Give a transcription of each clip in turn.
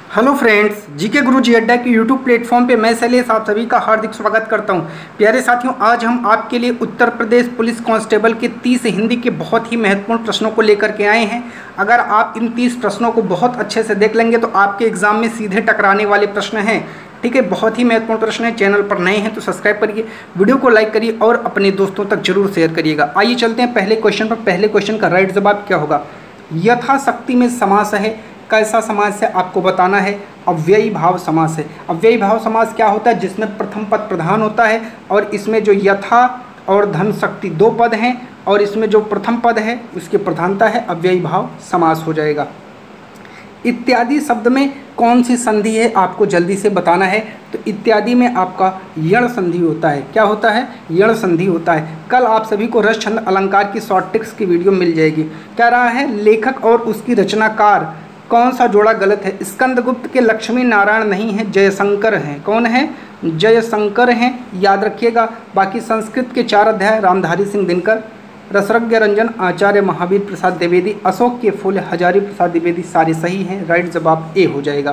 Hello friends, GK गुरुजी अड्डा के YouTube platform पे मैं शैलेश आप सभी का हार्दिक स्वागत करता हूं। प्यारे साथियों, आज हम आपके लिए उत्तर प्रदेश पुलिस कांस्टेबल के 30 हिंदी के बहुत ही महत्वपूर्ण प्रश्नों को लेकर के आए हैं। अगर आप इन 30 प्रश्नों को बहुत अच्छे से देख लेंगे तो आपके एग्जाम में सीधे टकराने वाले प्रश्न हैं। ठीक है, बहुत ही महत्वपूर्ण प्रश्न है। चैनल पर नए हैं तो सब्सक्राइब करिए, वीडियो को लाइक करिए और अपने दोस्तों तक जरूर शेयर करिएगा। आइए चलते हैं पहले क्वेश्चन पर। पहले क्वेश्चन का राइट जवाब क्या होगा? यथाशक्ति में समास है। कैसा समास है आपको बताना है। अव्ययी भाव समास है। अव्ययी भाव समास क्या होता है? जिसमें प्रथम पद प्रधान होता है और इसमें जो यथा और धन शक्ति दो पद हैं और इसमें जो प्रथम पद है उसकी प्रधानता है, अव्ययी भाव समास हो जाएगा। इत्यादि शब्द में कौन सी संधि है आपको जल्दी से बताना है। तो इत्यादि में आपका यण संधि होता है। क्या होता है? यण संधि होता है। कल आप सभी को रस छंद अलंकार की शॉर्ट टिप्स की वीडियो मिल जाएगी। कह रहा है लेखक और उसकी रचनाकार कौन सा जोड़ा गलत है? स्कंदगुप्त के लक्ष्मी नारायण नहीं है, जयशंकर हैं। कौन है? जयशंकर हैं, याद रखिएगा। बाकी संस्कृत के 4 अध्याय रामधारी सिंह दिनकर, रसरज्ञ रंजन आचार्य महावीर प्रसाद द्विवेदी, अशोक के फूल हजारी प्रसाद द्विवेदी, सारे सही हैं। राइट जवाब ए हो जाएगा।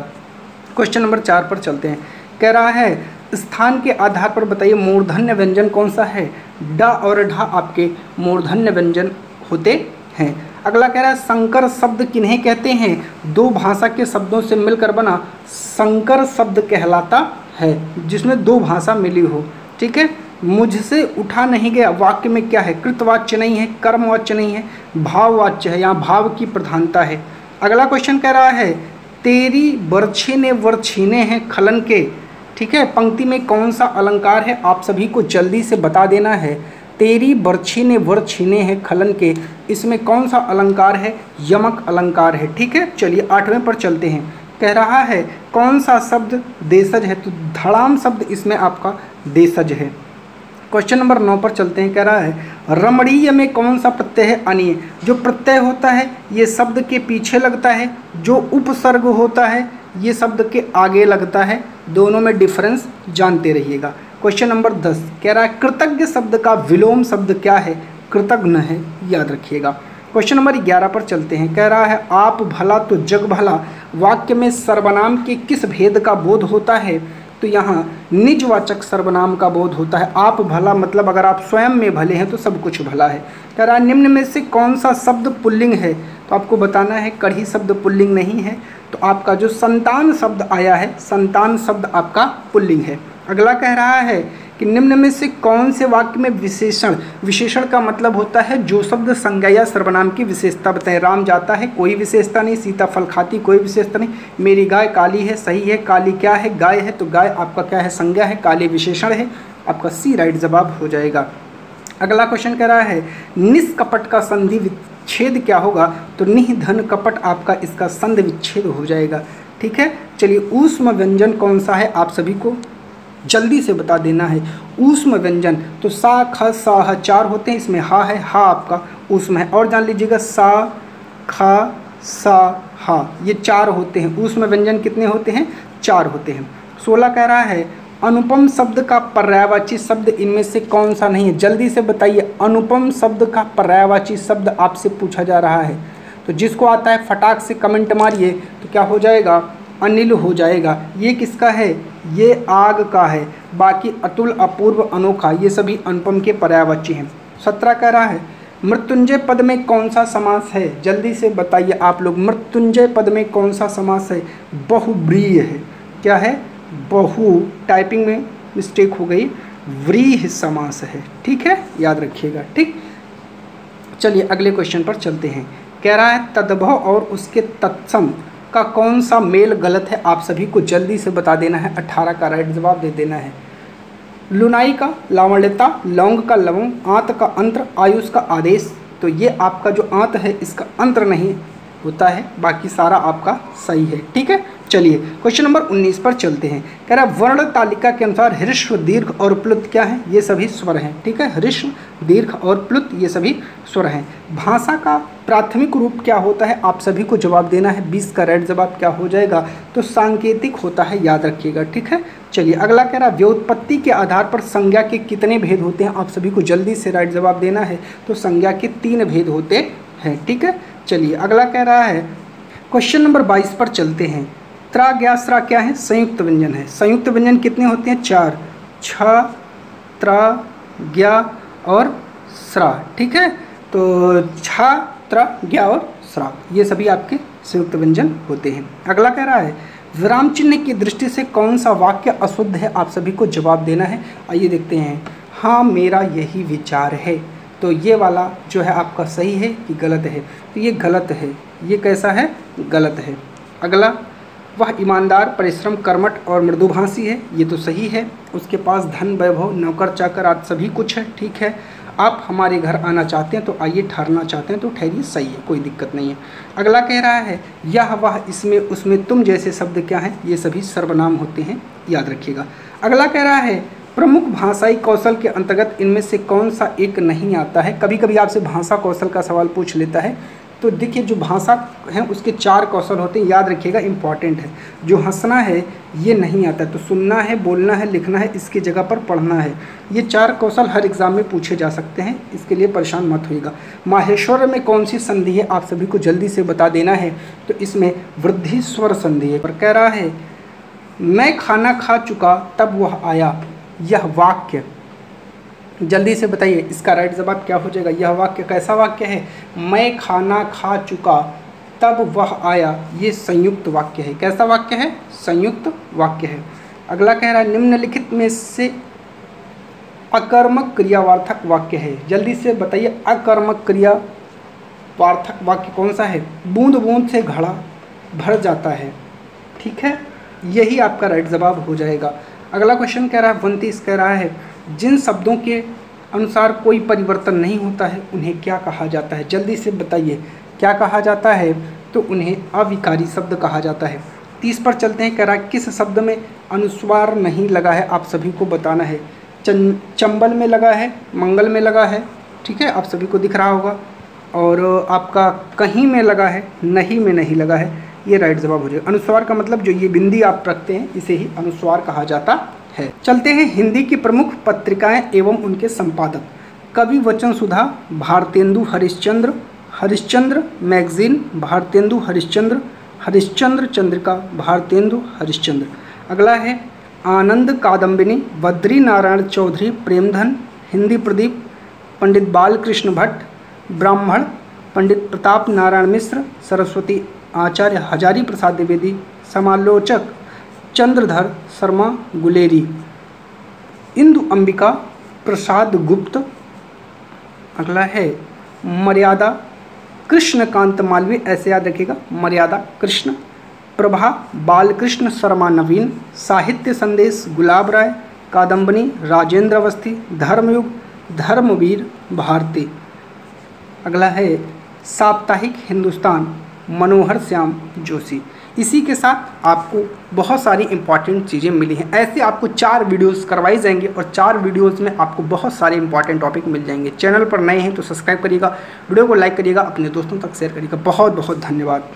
क्वेश्चन नंबर 4 पर चलते हैं। कह रहा है स्थान के आधार पर बताइए मूर्धन्य व्यंजन कौन सा है? ड और ढ आपके मूर्धन्य व्यंजन होते हैं। अगला कह रहा है संकर शब्द किन्हें कहते हैं? दो भाषा के शब्दों से मिलकर बना संकर शब्द कहलाता है, जिसमें दो भाषा मिली हो। ठीक है, मुझसे उठा नहीं गया वाक्य में क्या है? कृतवाच्य नहीं है, कर्मवाच्य नहीं है, भाववाच्य है। यहाँ भाव की प्रधानता है। अगला क्वेश्चन कह रहा है तेरी बरछी ने वर छीने हैं खलन के। ठीक है, पंक्ति में कौन सा अलंकार है? आप सभी को जल्दी से बता देना है। तेरी बरछी ने वर छीने हैं खलन के, इसमें कौन सा अलंकार है? यमक अलंकार है। ठीक है, चलिए 8वें पर चलते हैं। कह रहा है कौन सा शब्द देशज है? तो धड़ाम शब्द इसमें आपका देशज है। क्वेश्चन नंबर 9 पर चलते हैं। कह रहा है रमणीय में कौन सा प्रत्यय है? अनीय। जो प्रत्यय होता है ये शब्द के पीछे लगता है, जो उपसर्ग होता है ये शब्द के आगे लगता है। दोनों में डिफरेंस जानते रहिएगा। क्वेश्चन नंबर 10 कह रहा है कृतज्ञ शब्द का विलोम शब्द क्या है? कृतज्ञ है, याद रखिएगा। क्वेश्चन नंबर 11 पर चलते हैं। कह रहा है आप भला तो जग भला वाक्य में सर्वनाम के किस भेद का बोध होता है? तो यहाँ निजवाचक सर्वनाम का बोध होता है। आप भला मतलब अगर आप स्वयं में भले हैं तो सब कुछ भला है। कह रहा है निम्न में से कौन सा शब्द पुल्लिंग है? तो आपको बताना है कढ़ी शब्द पुल्लिंग नहीं है। तो आपका जो संतान शब्द आया है, संतान शब्द आपका पुल्लिंग है। अगला कह रहा है कि निम्न में से कौन से वाक्य में विशेषण? विशेषण का मतलब होता है जो शब्द संज्ञा या सर्वनाम की विशेषता बताए। राम जाता है, कोई विशेषता नहीं। सीता फल खाती, कोई विशेषता नहीं। मेरी गाय काली है, सही है। काली क्या है? गाय है, तो गाय आपका क्या है? संज्ञा है। काली विशेषण है। आपका सी राइट जवाब हो जाएगा। अगला क्वेश्चन कह रहा है निष्कपट का संधि विच्छेद क्या होगा? तो निह धन कपट आपका इसका संधि विच्छेद हो जाएगा। ठीक है, चलिए ऊष्म व्यंजन कौन सा है? आप सभी को जल्दी से बता देना है। ऊष्म व्यंजन तो सा ख सा ह 4 होते हैं, इसमें हा है, हा आपका ऊष्म है। और जान लीजिएगा सा ख सा हा ये 4 होते हैं। ऊष्म व्यंजन कितने होते हैं? 4 होते हैं। 16 कह रहा है अनुपम शब्द का पर्यायवाची शब्द इनमें से कौन सा नहीं है? जल्दी से बताइए। अनुपम शब्द का पर्यायवाची शब्द आपसे पूछा जा रहा है, तो जिसको आता है फटाक से कमेंट मारिए। तो क्या हो जाएगा? अनिल हो जाएगा। ये किसका है? ये आग का है। बाकी अतुल, अपूर्व, अनोखा ये सभी अनुपम के पर्यायवाची हैं। 17 कह रहा है मृत्युंजय पद में कौन सा समास है? जल्दी से बताइए आप लोग। मृत्युंजय पद में कौन सा समास है? बहुव्रीहि है। क्या है? बहु, टाइपिंग में मिस्टेक हो गई, व्रीहि समास है। ठीक है, याद रखिएगा। ठीक, चलिए अगले क्वेश्चन पर चलते हैं। कह रहा है तद्भव और उसके तत्सम का कौन सा मेल गलत है? आप सभी को जल्दी से बता देना है। 18 का राइट जवाब दे देना है। लुनाई का लावण्यता, लौंग का लवंग, आंत का अंतर, आयुष का आदेश। तो ये आपका जो आंत है इसका अंतर नहीं होता है, बाकी सारा आपका सही है। ठीक है, चलिए क्वेश्चन नंबर 19 पर चलते हैं। कह रहा है वर्ण तालिका के अनुसार ह्रस्व, दीर्घ और प्लुत क्या है? ये सभी स्वर हैं। ठीक है, ह्रस्व, दीर्घ और प्लुत ये सभी स्वर हैं। भाषा का प्राथमिक रूप क्या होता है? आप सभी को जवाब देना है। 20 का राइट जवाब क्या हो जाएगा? तो सांकेतिक होता है, याद रखिएगा। ठीक है, चलिए अगला कह रहा है व्युत्पत्ति के आधार पर संज्ञा के कितने भेद होते हैं? आप सभी को जल्दी से राइट जवाब देना है। तो संज्ञा के 3 भेद होते हैं। ठीक है, चलिए अगला कह रहा है क्वेश्चन नंबर 22 पर चलते हैं। त्रा ज्ञा स्रा क्या है? संयुक्त व्यंजन है। संयुक्त व्यंजन कितने होते हैं? 4, छ, त्रा, ज्ञा और स्रा। ठीक है, तो छ, त्रा, ज्ञा और स्रा ये सभी आपके संयुक्त व्यंजन होते हैं। अगला कह रहा है विराम चिन्ह की दृष्टि से कौन सा वाक्य अशुद्ध है? आप सभी को जवाब देना है। आइए देखते हैं। हाँ मेरा यही विचार है, तो ये वाला जो है आपका सही है कि गलत है? तो ये गलत है। ये कैसा है? गलत है। अगला, वह ईमानदार, परिश्रम, कर्मठ और मृदुभाषी है, ये तो सही है। उसके पास धन, वैभव, नौकर चाकर आदि सभी कुछ है। ठीक है। आप हमारे घर आना चाहते हैं तो आइए, ठहरना चाहते हैं तो ठहरिए, सही है, कोई दिक्कत नहीं है। अगला कह रहा है यह, वह, इसमें, उसमें, तुम जैसे शब्द क्या हैं? ये सभी सर्वनाम होते हैं, याद रखिएगा। अगला कह रहा है प्रमुख भाषाई कौशल के अंतर्गत इनमें से कौन सा एक नहीं आता है? कभी कभी आपसे भाषा कौशल का सवाल पूछ लेता है, तो देखिए जो भाषा है उसके 4 कौशल होते हैं, याद रखिएगा, इंपॉर्टेंट है। जो हंसना है ये नहीं आता, तो सुनना है, बोलना है, लिखना है, इसकी जगह पर पढ़ना है। ये 4 कौशल हर एग्जाम में पूछे जा सकते हैं, इसके लिए परेशान मत होइएगा। माहेश्वर में कौन सी संधि है? आप सभी को जल्दी से बता देना है। तो इसमें वृद्धि स्वर संधि है। पर कह रहा है मैं खाना खा चुका तब वह आया, यह वाक्य जल्दी से बताइए, इसका राइट जवाब क्या हो जाएगा? यह वाक्य कैसा वाक्य है? मैं खाना खा चुका तब वह आया, ये संयुक्त वाक्य है। कैसा वाक्य है? संयुक्त वाक्य है। अगला कह रहा है निम्नलिखित में से अकर्मक क्रियावार्थक वाक्य है। जल्दी से बताइए, अकर्मक क्रियावार्थक वाक्य कौन सा है? बूंद बूंद से घड़ा भर जाता है। ठीक है, यही आपका राइट जवाब हो जाएगा। अगला क्वेश्चन कह रहा है 29 कह रहा है जिन शब्दों के अनुसार कोई परिवर्तन नहीं होता है उन्हें क्या कहा जाता है? जल्दी से बताइए क्या कहा जाता है? तो उन्हें अविकारी शब्द कहा जाता है। 30 पर चलते हैं। कह रहा है किस शब्द में अनुस्वार नहीं लगा है? आप सभी को बताना है। चंबल में लगा है, मंगल में लगा है, ठीक है, आप सभी को दिख रहा होगा। और आपका कहीं में लगा है, नहीं में नहीं लगा है, ये राइट जवाब हो जाएगा। अनुस्वार का मतलब जो ये बिंदी आप रखते हैं इसे ही अनुस्वार कहा जाता है। चलते हैं हिंदी की प्रमुख पत्रिकाएं एवं उनके संपादक। कवि वचन सुधा, भारतेंदु हरिश्चंद्र, हरिश्चंद्र मैगजीन, भारतेंदु हरिश्चंद्र, हरिश्चंद्र चंद्रिका, भारतेंदु हरिश्चंद्र। अगला है आनंद कादम्बिनी, बद्री नारायण चौधरी, प्रेमधन, हिंदी प्रदीप, पंडित बालकृष्ण भट्ट, ब्राह्मण, पंडित प्रताप नारायण मिश्र, सरस्वती आचार्य हजारी प्रसाद द्विवेदी, समालोचक चंद्रधर शर्मा गुलेरी, इंदु अंबिका प्रसाद गुप्त। अगला है मर्यादा कृष्णकांत मालवीय, ऐसे याद रखिएगा, मर्यादा कृष्ण, प्रभा बालकृष्ण शर्मा नवीन, साहित्य संदेश गुलाब राय, कादम्बनी राजेंद्र अवस्थी, धर्मयुग धर्मवीर भारती। अगला है साप्ताहिक हिंदुस्तान मनोहर श्याम जोशी। इसी के साथ आपको बहुत सारी इंपॉर्टेंट चीज़ें मिली हैं। ऐसे आपको 4 वीडियोस करवाई जाएंगे और 4 वीडियोस में आपको बहुत सारे इंपॉर्टेंट टॉपिक मिल जाएंगे। चैनल पर नए हैं तो सब्सक्राइब करिएगा, वीडियो को लाइक करिएगा, अपने दोस्तों तक शेयर करिएगा। बहुत बहुत धन्यवाद।